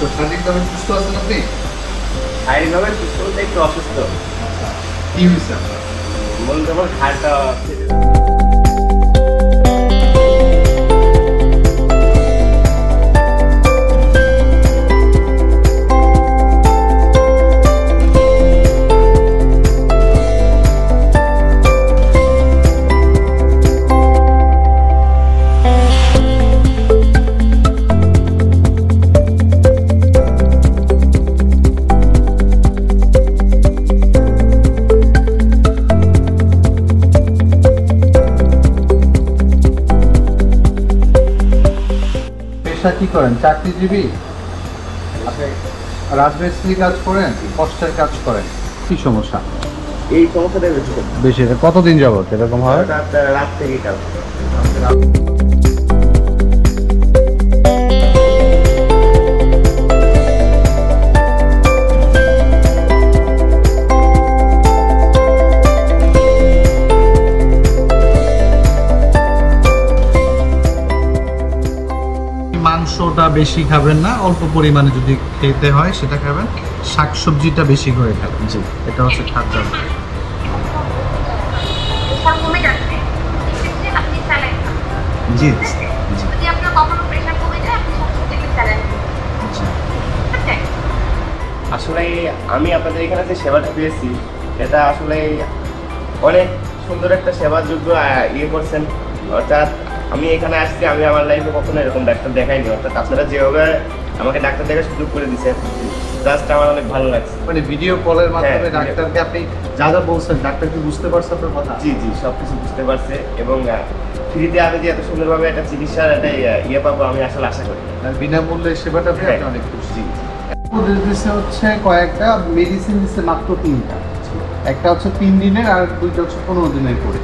শারীরিকভাবে সুস্থ আছেন আপনি? শারীরিকভাবে সুস্থ বলতে একটু অসুস্থ। কি হয়েছে আপনার? বলতে আমার ঘাড়টা কি করেন? চাকরিজীবী? আপনি রাজমিস্ত্রি কাজ করেন? কষ্টের কাজ করেন? কি সমস্যা? এই সমস্যাটা বেশি কতদিন যাবত এরকম হয়? রাত থেকে কাজ। মাংসটা বেশি খাবেন না, অল্প পরিমাণে যদি খেতে হয় সেটা খাবেন। শাকসবজিটা বেশি করে খাবেন। জি, এটা হচ্ছে খাদ্য। জি আসলে আমি আপনাদের এখানে যে সেবাটা পেয়েছি এটা আসলে অনেক সুন্দর একটা সেবার যোগ্য ইয়ে করছেন। অর্থাৎ আমি এখানে আসছি, আমি আমার লাইফে কখনো এরকম ডাক্তার দেখাইনি। অর্থাৎ আপনারা যেভাবে আমাকে ডাক্তার দেখার সুযোগ করে দিচ্ছেন, জাস্ট আমার অনেক ভালো লাগছে। মানে ভিডিও কলের মাধ্যমে ডাক্তারকে আপনি যা যা বলছেন ডাক্তার কি বুঝতে পারছে আপনার কথা? জি জি, সব কিছু বুঝতে পারছে এবং ফ্রিতে আমি যে এত সুন্দরভাবে একটা চিকিৎসার একটা ইয়ে পাবো আমি আসলে আশা করি। বিনামূল্যে সেবাটা পেয়ে আপনি অনেক খুশি। দিচ্ছে হচ্ছে কয়েকটা মেডিসিন দিচ্ছে, মাত্র 3টা। একটা হচ্ছে 3 দিনের আর 2টা হচ্ছে 15 দিনের করে।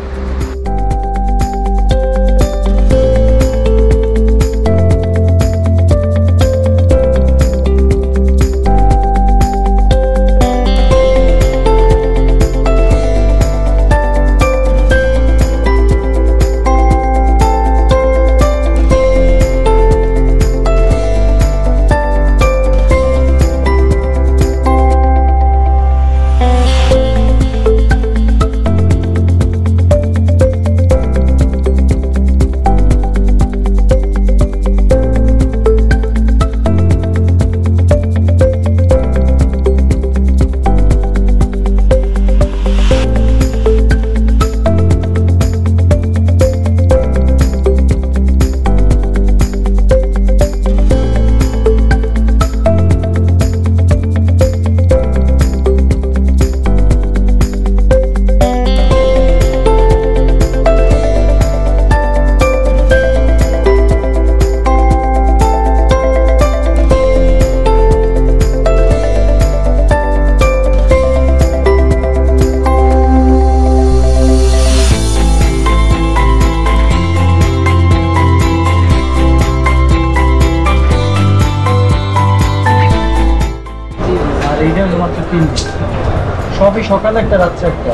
সবই সকালে একটা রাত্রে একটা।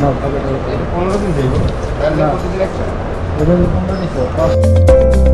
না, 15 দিন যাইব। 15 দিন একটা। 15 দিন